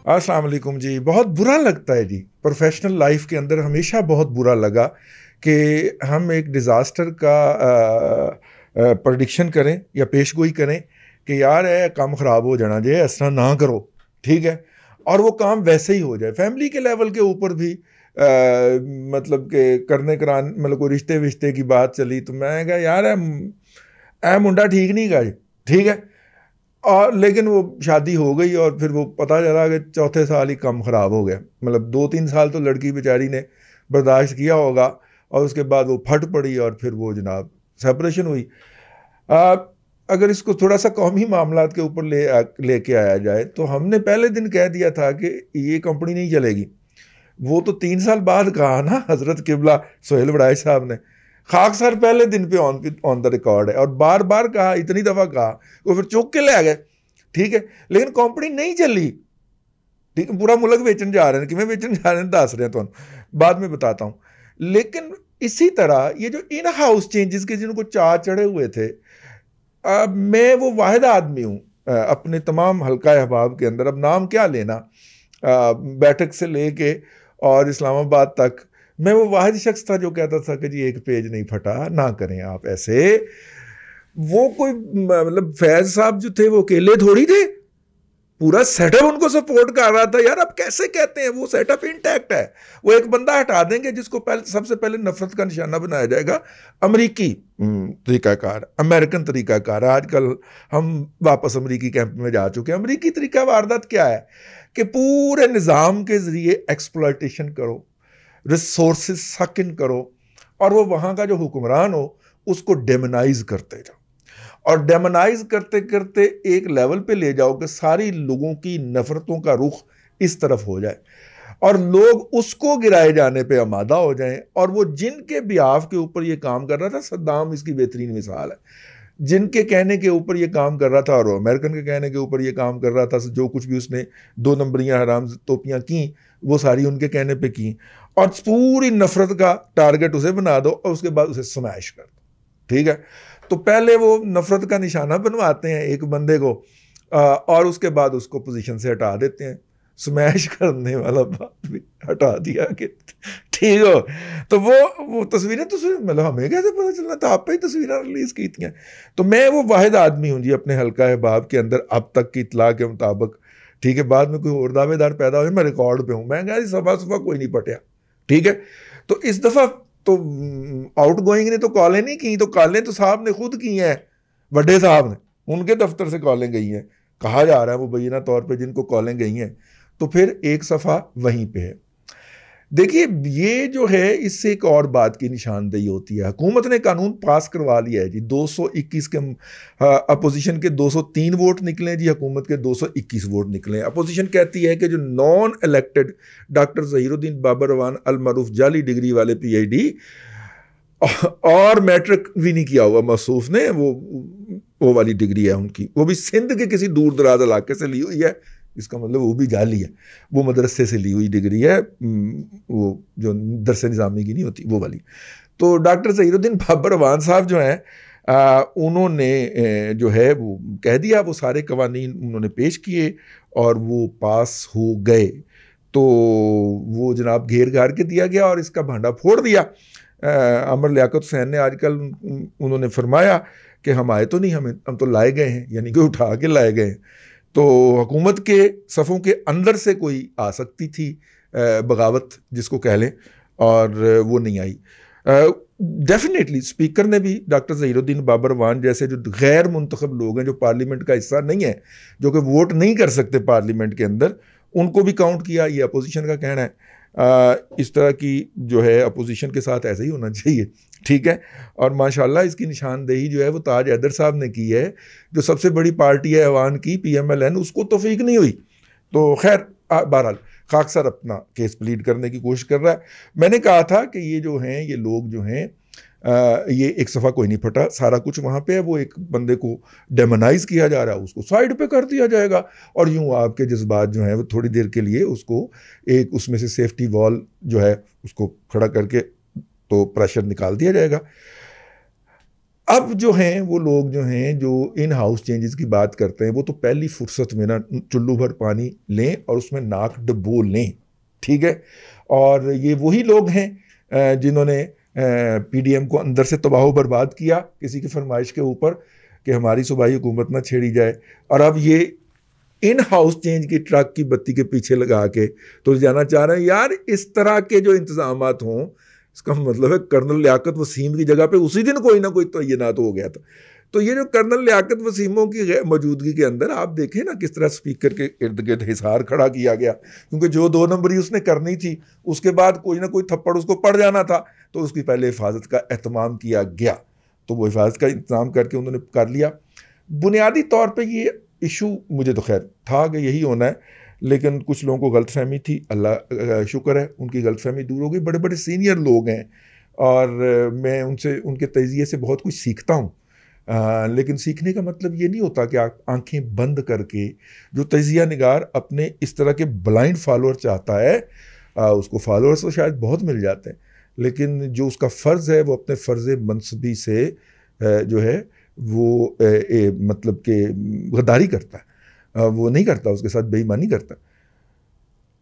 السلام علیکم جی. بہت برا لگتا ہے جی. پروفیشنل لائف کے اندر ہمیشہ بہت برا لگا کہ ہم ایک ڈیزاسٹر کا پرڈکشن کریں یا پیش گوئی کریں کہ یار کام خراب ہو جانا جی، اس طرح نہ کرو، ٹھیک ہے، اور وہ کام ویسے ہی ہو جائے. فیملی کے لیول کے اوپر بھی مطلب کہ کرنے کران مطلب کوئی رشتے وشتے کی بات چلی تو میں کہا یار اے منڈا ٹھیک نہیں گا جی، ٹھیک ہے، اور لیکن وہ شادی ہو گئی اور پھر وہ پتہ چلا کہ چوتھے سال ہی کام خراب ہو گیا. مطلب 2-3 سال تو لڑکی بیچاری نے برداشت کیا ہوگا اور اس کے بعد وہ پھٹ پڑی اور پھر وہ جناب سیپریشن ہوئی. اگر اس کو تھوڑا سا قومی معاملات کے اوپر لے کے آیا جائے تو ہم نے پہلے دن کہہ دیا تھا کہ یہ کمپنی نہیں چلے گی. وہ تو 3 سال بعد کہا نا حضرت قبلہ سہیل وڑائے صاحب نے. خاک سر پہلے دن پہ آن دا ریکارڈ ہے اور بار بار کہا، اتنی دفعہ کہا، وہ پھر چوک کے لے گئے، ٹھیک ہے، لیکن کمپنی نہیں چلی. ٹھیک ہے، پورا ملک بیچن جا رہے ہیں، کیوں بیچن جا رہے ہیں دس رہے ہیں تو بعد میں بتاتا ہوں. لیکن اسی طرح یہ جو ان ہاؤس چینجز کے جن کو چار چڑھے ہوئے تھے، میں وہ واحد آدمی ہوں اپنے تمام حلقہ احباب کے اندر، اب نام کیا لینا، بیٹھک سے لے کے اور اسلام آباد تک، میں وہ واحد شخص تھا جو کہتا تھا کہ جی ایک پیج نہیں پھٹا، نہ کریں آپ ایسے. وہ کوئی مطلب فیض صاحب جو تھے وہ اکیلے تھوڑی تھے، پورا سیٹ اپ ان کو سپورٹ کر رہا تھا. یار اب کیسے کہتے ہیں وہ سیٹ اپ انٹیکٹ ہے. وہ ایک بندہ ہٹا دیں گے جس کو سب سے پہلے نفرت کا نشانہ بنایا جائے گا، امریکی طریقہ کار، امریکن طریقہ کار. آج کل ہم واپس امریکی کیمپ میں جا چکے ہیں. امریکی طریقہ واردات کیا ہے کہ پورے نظام کے ذریعے ایکسپلائٹیشن کرو، ریسورسز سک ان کرو، اور وہ وہاں کا جو حکمران ہو اس کو ڈیمونائز کرتے جاؤ، اور ڈیمونائز کرتے کرتے ایک لیول پہ لے جاؤ کہ ساری لوگوں کی نفرتوں کا رخ اس طرف ہو جائے اور لوگ اس کو گرائے جانے پہ آمادہ ہو جائیں. اور وہ جن کے بیاف کے اوپر یہ کام کر رہا تھا، صدام اس کی بہترین مثال ہے، جن کے کہنے کے اوپر یہ کام کر رہا تھا اور امریکن کے کہنے کے اوپر یہ کام کر رہا تھا، جو کچھ بھی اس نے 2 نمبریاں حرام توپیاں کیں وہ ساری ان کے کہنے پہ کیں، اور پوری نفرت کا ٹارگٹ اسے بنا دو اور اس کے بعد اسے سمیش کر دو. ٹھیک ہے، تو پہلے وہ نفرت کا نشانہ بنواتے ہیں ایک بندے کو اور اس کے بعد اس کو پوزیشن سے ہٹا دیتے ہیں. سمیش کرنے والا بات بھی ہٹا دیا کہ ٹھیک ہو. تو وہ تصویریں مطلب ہمیں کیسے پتہ چلنا تھا، آپ پہ ہی تصویریں ریلیز کی تھیں. تو میں وہ واحد آدمی ہوں جی اپنے حلقہ احباب کے اندر اب تک کی اطلاع کے مطابق، ٹھیک ہے، بعد میں کوئی اور دعوے دار پیدا ہوئے میں ریکارڈ پہ ہوں. میں کہا صفحہ کوئی نہیں پٹیا، ٹھیک ہے. تو اس دفعہ تو آؤٹ گوئنگ نے تو کالیں نہیں کی، تو کالیں تو صاحب نے خود کی ہیں، وڈے صاحب نے، ان کے دفتر سے کالیں گئی ہیں. کہا جا رہا ہے وہ مبینہ طور پہ جن کو کالیں گئی ہیں. تو پھر ایک صفحہ وہیں پہ ہے. دیکھیے یہ جو ہے اس سے ایک اور بات کی نشاندہی ہوتی ہے. حکومت نے قانون پاس کروا لیا ہے جی، 221 کے اپوزیشن کے 203 ووٹ نکلیں جی، حکومت کے 221 ووٹ نکلیں. اپوزیشن کہتی ہے کہ جو نان الیکٹڈ ڈاکٹر ظہیر الدین بابر روان المعروف جعلی ڈگری والے پی ایچ ڈی اور میٹرک بھی نہیں کیا ہوا موصوف نے، وہ والی ڈگری ہے ان کی، وہ بھی سندھ کے کسی دور دراز علاقے سے لی ہوئی ہے، اس کا مطلب وہ بھی جعلی ہے، وہ مدرسے سے لی ہوئی ڈگری ہے، وہ جو درس نظامی کی نہیں ہوتی وہ والی. تو ڈاکٹر ظہیر الدین بابر روان صاحب جو ہیں انہوں نے جو ہے وہ کہہ دیا، وہ سارے قوانین انہوں نے پیش کیے اور وہ پاس ہو گئے. تو وہ جناب گھیر گھار کے دیا گیا اور اس کا بھانڈا پھوڑ دیا. عمر لیاقت حسین نے آج کل انہوں نے فرمایا کہ ہم آئے تو نہیں، ہم تو لائے گئے ہیں، یعنی کہ اٹھا کے لائے گئے ہیں. تو حکومت کے صفوں کے اندر سے کوئی آ سکتی تھی بغاوت جس کو کہہ لیں، اور وہ نہیں آئی. ڈیفینیٹلی اسپیکر نے بھی ڈاکٹر ظہیر الدین بابر روان جیسے جو غیر منتخب لوگ ہیں، جو پارلیمنٹ کا حصہ نہیں ہے، جو کہ ووٹ نہیں کر سکتے پارلیمنٹ کے اندر، ان کو بھی کاؤنٹ کیا. یہ اپوزیشن کا کہنا ہے. اس طرح کی جو ہے اپوزیشن کے ساتھ ایسا ہی ہونا چاہیے، ٹھیک ہے. اور ماشاءاللہ اس کی نشاندہی جو ہے وہ تاج حیدر صاحب نے کی ہے، جو سب سے بڑی پارٹی ہے ایوان کی، پی ایم ایل این، اس کو توفیق نہیں ہوئی. تو خیر بہرحال خاک سر اپنا کیس پلیڈ کرنے کی کوشش کر رہا ہے. میں نے کہا تھا کہ یہ جو ہیں یہ لوگ جو ہیں یہ ایک صفحہ کوئی نہیں پھٹا، سارا کچھ وہاں پہ ہے. وہ ایک بندے کو ڈیمونائز کیا جا رہا ہے، اس کو سائڈ پہ کر دیا جائے گا، اور یوں آپ کے جذبات جو ہیں وہ تھوڑی دیر کے لیے اس کو ایک اس میں سے سیفٹی وال جو ہے اس کو کھڑا کر کے تو پریشر نکال دیا جائے گا. اب جو ہیں وہ لوگ جو ہیں جو ان ہاؤس چینجز کی بات کرتے ہیں وہ تو پہلی فرصت میں نا چلو بھر پانی لیں اور اس میں ناک ڈبو لیں، ٹھیک ہے. اور یہ وہی لوگ ہیں جنہوں نے پی ڈی ایم کو اندر سے تباہ و برباد کیا کسی کی فرمائش کے اوپر کہ ہماری صوبائی حکومت نہ چھیڑی جائے، اور اب یہ ان ہاؤس چینج کی ٹرک کی بتی کے پیچھے لگا کے تو جانا چاہ رہے ہیں. یار اس طرح کے جو انتظامات ہوں، اس کا مطلب ہے کرنل لیاقت وسیم کی جگہ پہ اسی دن کوئی نہ کوئی تعینات ہو گیا تھا. تو یہ جو کرنل لیاقت وسیموں کی موجودگی کے اندر آپ دیکھیں نا کس طرح اسپیکر کے ارد گرد حصار کھڑا کیا گیا، کیونکہ جو 2 نمبری اس نے کرنی تھی اس کے بعد کوئی نہ کوئی تھپڑ اس کو پڑ جانا تھا، تو اس کی پہلے حفاظت کا اہتمام کیا گیا. تو وہ حفاظت کا انتظام کر کے انہوں نے کر لیا. بنیادی طور پہ یہ ایشو مجھے تو خیر تھا کہ یہی ہونا ہے، لیکن کچھ لوگوں کو غلط فہمی تھی. اللہ شکر ہے ان کی غلط فہمی دور ہو گئی. بڑے بڑے سینئر لوگ ہیں اور میں ان کے تجزیے سے بہت کچھ سیکھتا ہوں، لیکن سیکھنے کا مطلب یہ نہیں ہوتا کہ آنکھیں بند کر کے جو تجزیہ نگار اپنے اس طرح کے بلائنڈ فالوور چاہتا ہے اس کو فالوورز تو شاید بہت مل جاتے ہیں، لیکن جو اس کا فرض ہے وہ اپنے فرض منصبی سے جو ہے وہ مطلب کہ غداری کرتا ہے، وہ نہیں کرتا، اس کے ساتھ بے ایمانی کرتا.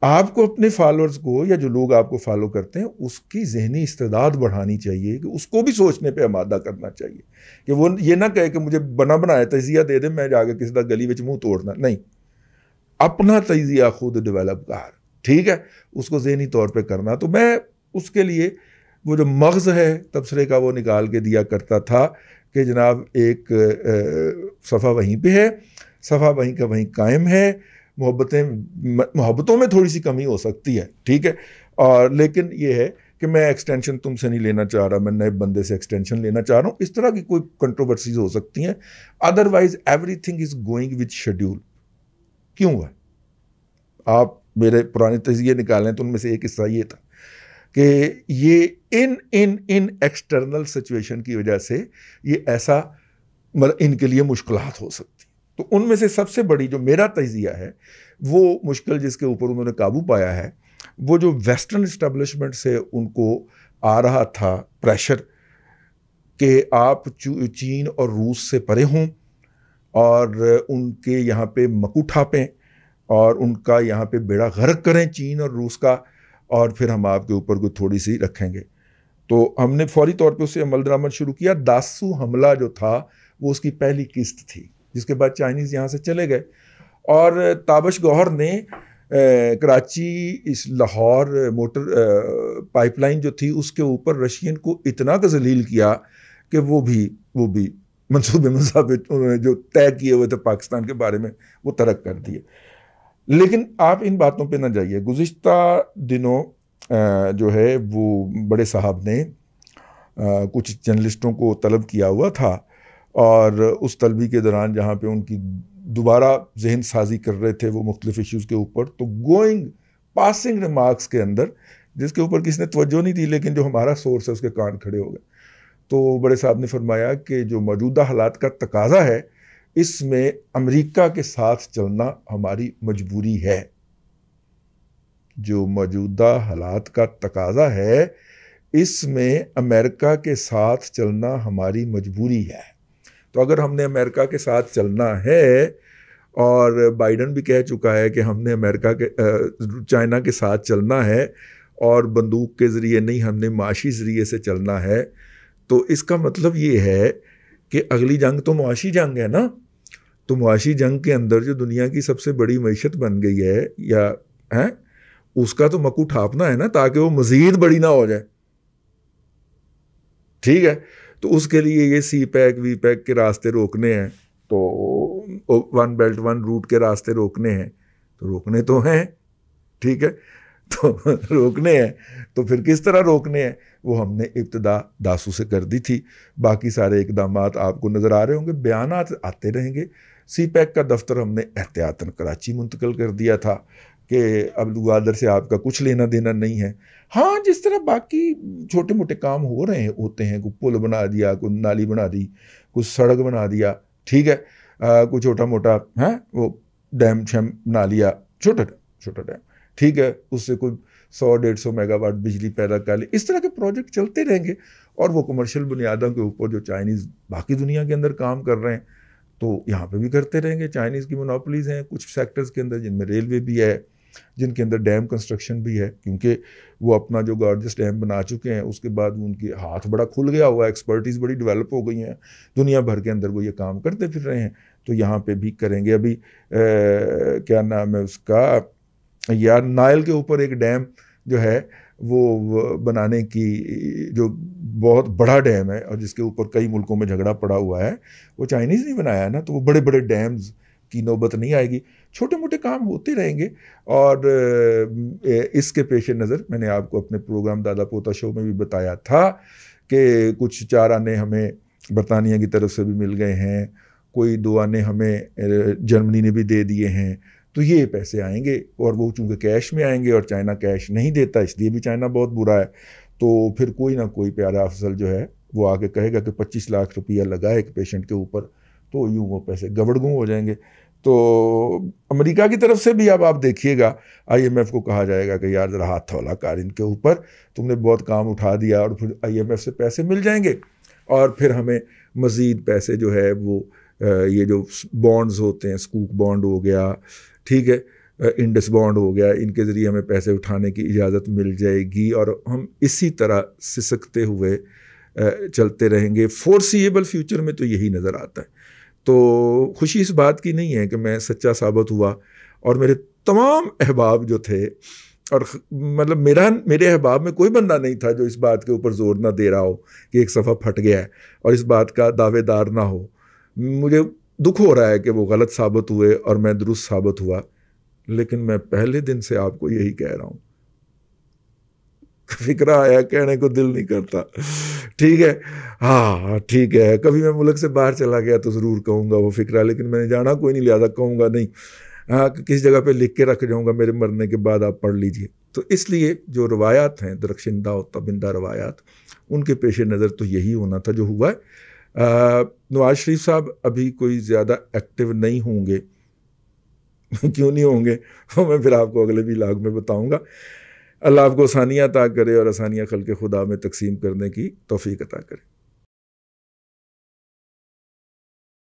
آپ کو اپنے فالوورز کو یا جو لوگ آپ کو فالو کرتے ہیں اس کی ذہنی استعداد بڑھانی چاہیے کہ اس کو بھی سوچنے پہ آمادہ کرنا چاہیے کہ وہ یہ نہ کہے کہ مجھے بنا بنایا تجزیہ دے دے میں جا کے کسی دا گلی وچ منہ توڑنا. نہیں، اپنا تجزیہ خود ڈیولپ کر، ٹھیک ہے، اس کو ذہنی طور پہ کرنا. تو میں اس کے لیے وہ جو مغز ہے تبصرے کا وہ نکال کے دیا کرتا تھا کہ جناب ایک صفحہ وہیں پہ ہے، صفحہ وہیں کا وہیں قائم ہے. محبتوں میں تھوڑی سی کمی ہو سکتی ہے، ٹھیک ہے، اور لیکن یہ ہے کہ میں ایکسٹینشن تم سے نہیں لینا چاہ رہا، میں نئے بندے سے ایکسٹینشن لینا چاہ رہا ہوں. اس طرح کی کوئی کنٹروورسیز ہو سکتی ہیں، otherwise every thing is going with schedule. کیوں ہوا؟ آپ میرے پرانے تجزیے نکالیں تو ان میں سے ایک حصہ یہ تھا کہ یہ ان ایکسٹرنل سچویشن کی وجہ سے یہ ایسا ان کے لیے مشکلات ہو سکتی. تو ان میں سے سب سے بڑی جو میرا تجزیہ ہے وہ مشکل جس کے اوپر انہوں نے قابو پایا ہے وہ جو ویسٹرن اسٹیبلشمنٹ سے ان کو آ رہا تھا پریشر کہ آپ چین اور روس سے پرے ہوں اور ان کے یہاں پہ مکو ٹھاپیں اور ان کا یہاں پہ بیڑا غرق کریں چین اور روس کا، اور پھر ہم آپ کے اوپر کوئی تھوڑی سی رکھیں گے. تو ہم نے فوری طور پہ اسے عمل درآمد شروع کیا. داسو حملہ جو تھا وہ اس کی پہلی قسط تھی، جس کے بعد چائنیز یہاں سے چلے گئے اور تابش گوہر نے کراچی اس لاہور موٹر پائپ لائن جو تھی اس کے اوپر رشین کو اتنا ذلیل کیا کہ وہ بھی منصوبے مضابط جو طے کیے ہوئے تھے پاکستان کے بارے میں وہ ترک کر دیے. لیکن آپ ان باتوں پہ نہ جائیے. گزشتہ دنوں جو ہے وہ بڑے صاحب نے کچھ جرنلسٹوں کو طلب کیا ہوا تھا اور اس طلبی کے دوران جہاں پہ ان کی دوبارہ ذہن سازی کر رہے تھے وہ مختلف ایشوز کے اوپر، تو گوئنگ پاسنگ ریمارکس کے اندر جس کے اوپر کسی نے توجہ نہیں دی لیکن جو ہمارا سورس ہے اس کے کان کھڑے ہو گئے. تو بڑے صاحب نے فرمایا کہ جو موجودہ حالات کا تقاضا ہے اس میں امریکہ کے ساتھ چلنا ہماری مجبوری ہے. جو موجودہ حالات کا تقاضا ہے اس میں امریکہ کے ساتھ چلنا ہماری مجبوری ہے. تو اگر ہم نے امریکہ کے ساتھ چلنا ہے اور بائیڈن بھی کہہ چکا ہے کہ ہم نے چائنا کے ساتھ چلنا ہے اور بندوق کے ذریعے نہیں، ہم نے معاشی ذریعے سے چلنا ہے، تو اس کا مطلب یہ ہے کہ اگلی جنگ تو معاشی جنگ ہے نا. تو معاشی جنگ کے اندر جو دنیا کی سب سے بڑی معیشت بن گئی ہے یا اس کا تو مکو ٹھاپنا ہے نا تاکہ وہ مزید بڑی نہ ہو جائے، ٹھیک ہے. تو اس کے لیے یہ سی پیک وی پیک کے راستے روکنے ہیں، تو ون بیلٹ ون روٹ کے راستے روکنے ہیں، تو روکنے تو ہیں، ٹھیک ہے، تو روکنے ہیں. تو پھر کس طرح روکنے ہیں وہ ہم نے ابتدا داسو سے کر دی تھی. باقی سارے اقدامات آپ کو نظر آ رہے ہوں گے، بیانات آتے رہیں گے. سی پیک کا دفتر ہم نے احتیاطاً کراچی منتقل کر دیا تھا کہ اب گوادر سے آپ کا کچھ لینا دینا نہیں ہے. ہاں جس طرح باقی چھوٹے موٹے کام ہوتے ہیں، کوئی پل بنا دیا، کوئی نالی بنا دی، کوئی سڑک بنا دیا، ٹھیک ہے، کوئی چھوٹا موٹا وہ ڈیم شیم بنا لیا، چھوٹا ڈیم، ٹھیک ہے، اس سے کوئی 100-150 میگا واٹ بجلی پیدا کر لی. اس طرح کے پروجیکٹ چلتے رہیں گے اور وہ کمرشل بنیادوں کے اوپر جو چائنیز باقی دنیا کے اندر کام کر رہے ہیں تو یہاں پہ بھی کرتے رہیں گے. چائنیز کی مونوپلیز ہیں کچھ سیکٹرز کے اندر، جن میں ریلوے بھی ہے، جن کے اندر ڈیم کنسٹرکشن بھی ہے، کیونکہ وہ اپنا جو گارجس ڈیم بنا چکے ہیں اس کے بعد ان کے ہاتھ بڑا کھل گیا ہوا ہے، ایکسپرٹیز بڑی ڈیولپ ہو گئی ہیں، دنیا بھر کے اندر وہ یہ کام کرتے پھر رہے ہیں. تو یہاں پہ بھی کریں گے. ابھی کیا نام ہے اس کا، یار نائل کے اوپر ایک ڈیم جو ہے وہ بنانے کی، جو بہت بڑا ڈیم ہے اور جس کے اوپر کئی ملکوں میں جھگڑا پڑا ہوا ہے، وہ چائنیز نہیں بنایا ہے نا. تو وہ بڑے بڑے ڈیمز کی نوبت نہیں آئے گی، چھوٹے موٹے کام ہوتے رہیں گے. اور اس کے پیش نظر میں نے آپ کو اپنے پروگرام دادا پوتا شو میں بھی بتایا تھا کہ کچھ 4 آنے ہمیں برطانیہ کی طرف سے بھی مل گئے ہیں، کوئی 2 آنے ہمیں جرمنی نے بھی دے دیے ہیں. تو یہ پیسے آئیں گے، اور وہ چونکہ کیش میں آئیں گے اور چائنا کیش نہیں دیتا، اس لیے بھی چائنا بہت برا ہے. تو پھر کوئی نہ کوئی پیارا افضل جو ہے وہ آگے کہے گا کہ 25 لاکھ روپیہ لگا ہے ایک پیشنٹ کے اوپر، تو یوں وہ پیسے گوڑ گوں ہو جائیں گے. تو امریکہ کی طرف سے بھی اب آپ دیکھیے گا IMF کو کہا جائے گا کہ یار ذرا ہاتھ تھولا کار ان کے اوپر، تم نے بہت کام اٹھا دیا، اور پھر IMF سے پیسے مل جائیں گے اور پھر ہمیں مزید پیسے جو ہے وہ یہ جو بانڈز ہوتے ہیں، سکوک بانڈ ہو گیا، ٹھیک ہے، انڈس بانڈ ہو گیا، ان کے ذریعے ہمیں پیسے اٹھانے کی اجازت مل جائے گی، اور ہم اسی طرح سسکتے ہوئے چلتے رہیں گے. فورسیبل فیوچر میں تو یہی نظر آتا ہے. تو خوشی اس بات کی نہیں ہے کہ میں سچا ثابت ہوا، اور میرے تمام احباب جو تھے، اور مطلب میرے احباب میں کوئی بندہ نہیں تھا جو اس بات کے اوپر زور نہ دے رہا ہو کہ ایک صفحہ پھٹ گیا ہے اور اس بات کا دعوے دار نہ ہو. مجھے دکھ ہو رہا ہے کہ وہ غلط ثابت ہوئے اور میں درست ثابت ہوا، لیکن میں پہلے دن سے آپ کو یہی کہہ رہا ہوں. فکرہ آیا کہنے کو دل نہیں کرتا، ٹھیک ہے، ہاں ٹھیک ہے، کبھی میں ملک سے باہر چلا گیا تو ضرور کہوں گا وہ فکرہ، لیکن میں نے جانا کوئی نہیں، لہٰذا کہوں گا نہیں. ہاں کس جگہ پہ لکھ کے رکھ جاؤں گا، میرے مرنے کے بعد آپ پڑھ لیجئے. تو اس لیے جو روایات ہیں، درخشندہ و تبندہ روایات، ان کے پیش نظر تو یہی ہونا تھا جو ہوا ہے. نواز شریف صاحب ابھی کوئی زیادہ ایکٹیو نہیں ہوں گے. کیوں نہیں ہوں گے وہ میں پھر آپ کو اگلے ولاگ میں بتاؤں گا. اللہ آپ کو آسانیاں عطا کرے اور آسانیاں خلق خدا میں تقسیم کرنے کی توفیق عطا کرے.